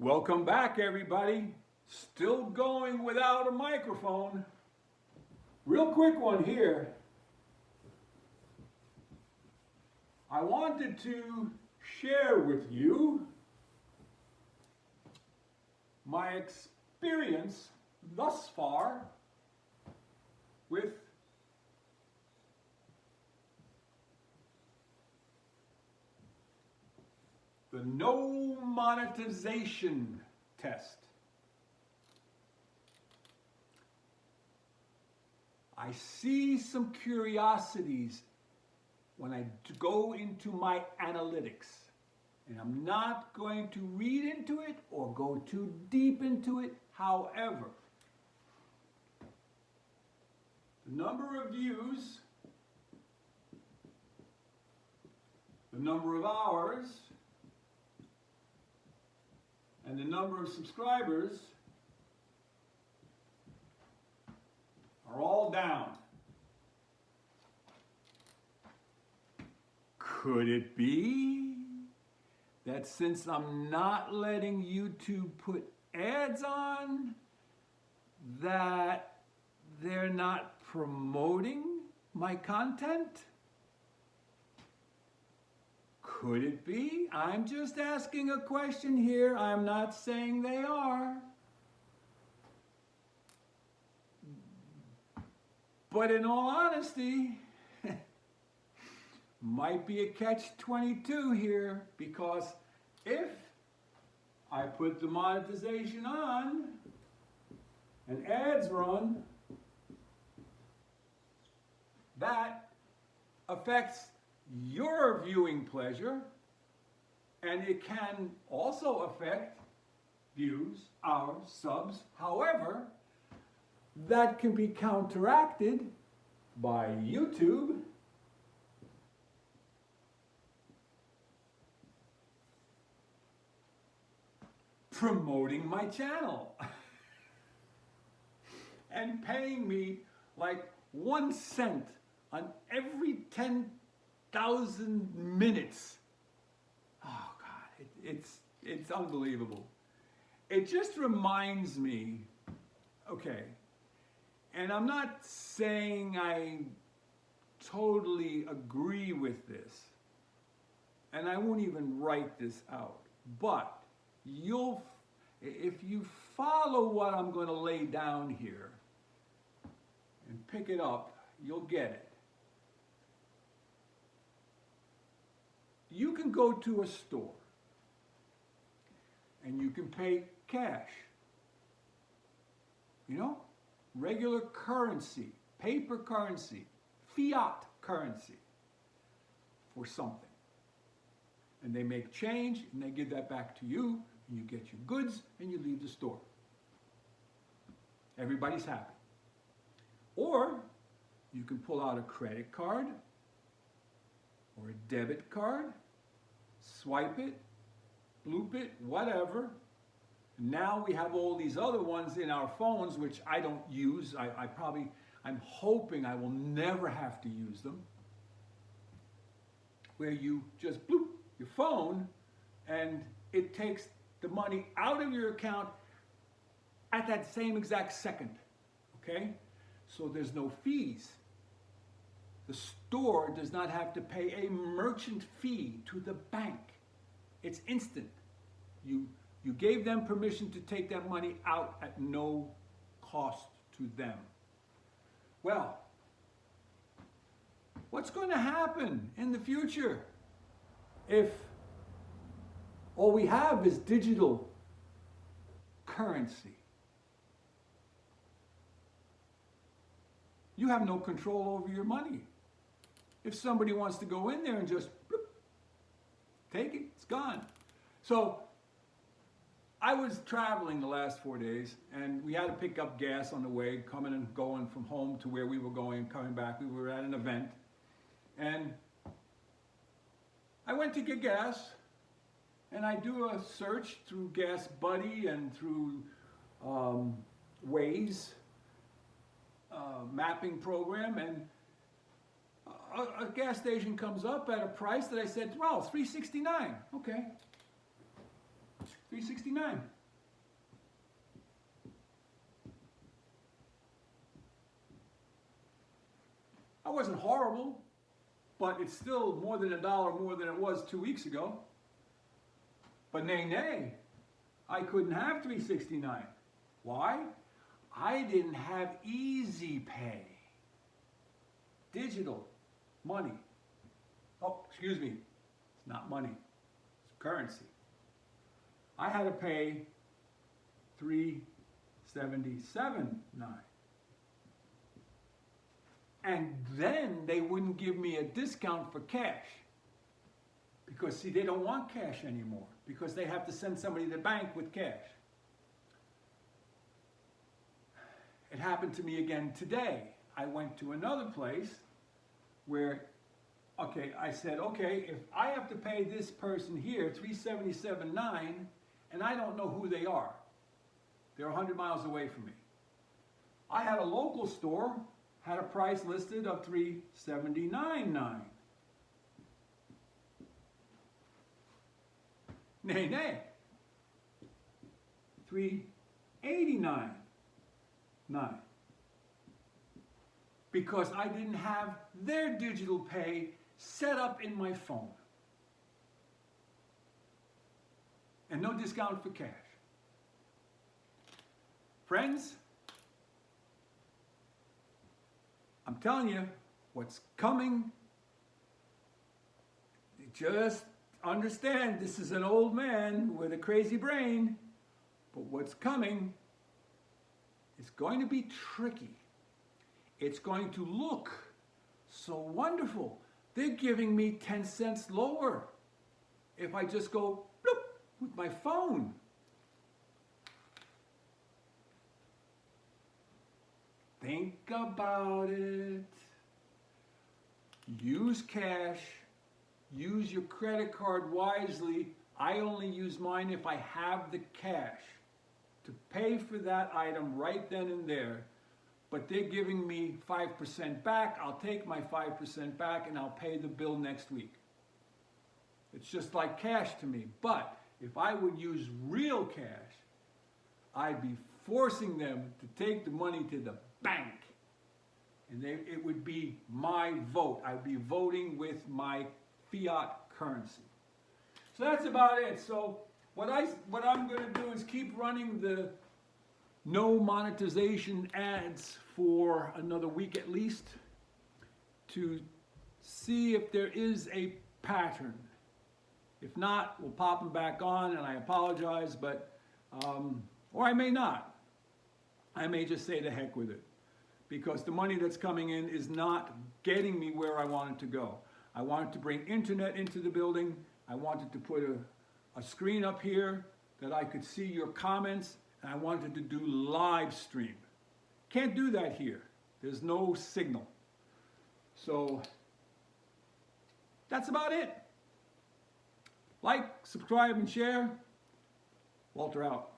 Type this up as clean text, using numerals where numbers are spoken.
Welcome back, everybody. Still going without a microphone. Real quick one here. I wanted to share with you my experience thus far with the no monetization test. I see some curiosities when I go into my analytics, and I'm not going to read into it or go too deep into it. However, the number of views, the number of hours, and the number of subscribers are all down. Could it be that since I'm not letting YouTube put ads on, that they're not promoting my content? Could it be? I'm just asking a question here. I'm not saying they are. But in all honesty, might be a catch-22 here, because if I put the monetization on and ads run, that affects your viewing pleasure, and it can also affect views, hours, subs. However, that can be counteracted by YouTube promoting my channel and paying me like 1 cent on every 10,000 minutes. Oh God, it's unbelievable. It just reminds me, okay, and I'm not saying I totally agree with this, and I won't even write this out, but if you follow what I'm going to lay down here and pick it up, you'll get it. You can go to a store and you can pay cash. You know, regular currency, paper currency, fiat currency for something. And they make change and they give that back to you, and you get your goods and you leave the store. Everybody's happy. Or you can pull out a credit card or a debit card, swipe it, bloop it, whatever. Now we have all these other ones in our phones, which I don't use. I'm hoping I will never have to use them, where you just bloop your phone and it takes the money out of your account at that same exact second, okay? So there's no fees. The store does not have to pay a merchant fee to the bank. It's instant. You gave them permission to take that money out at no cost to them. Well, what's going to happen in the future if all we have is digital currency? You have no control over your money. If somebody wants to go in there and just bloop, take it, it's gone. So I was traveling the last 4 days, and we had to pick up gas on the way, coming and going from home to where we were going, coming back. We were at an event, and I went to get gas, and I do a search through Gas Buddy and through Waze mapping program, and a gas station comes up at a price that I said, well, $3.69. Okay, $3.69. $69. I wasn't horrible, but it's still more than $1 more than it was 2 weeks ago. But nay, I couldn't have $369. Why? I didn't have easy pay. Digital money. Oh, excuse me. It's not money. It's currency. I had to pay $377.9. And then they wouldn't give me a discount for cash. Because, see, they don't want cash anymore. Because they have to send somebody to the bank with cash. It happened to me again today. I went to another place where, okay, I said, okay, if I have to pay this person here $377.9, and I don't know who they are. They're 100 miles away from me. I had a local store, had a price listed of $379.9. Nay. $389.9. Because I didn't have their digital pay set up in my phone. And no discount for cash. Friends, I'm telling you, what's coming, just understand this is an old man with a crazy brain, but what's coming is going to be tricky. It's going to look so wonderful. They're giving me 10 cents lower if I just go bloop with my phone. Think about it. Use cash. Use your credit card wisely. I only use mine if I have the cash to pay for that item right then and there. But they're giving me 5% back. I'll take my 5% back and I'll pay the bill next week. It's just like cash to me. But if I would use real cash, I'd be forcing them to take the money to the bank. And it would be my vote. I'd be voting with my fiat currency. So that's about it. So what I'm going to do is keep running the no monetization ads for another week at least to see if there is a pattern. If not, we'll pop them back on, and I apologize, but or I may not. I may just say the heck with it, because the money that's coming in is not getting me where I wanted to go. I wanted to bring internet into the building. I wanted to put a screen up here that I could see your comments, and I wanted to do live stream. Can't do that here. There's no signal. So that's about it. Like, subscribe, and share. Walter out.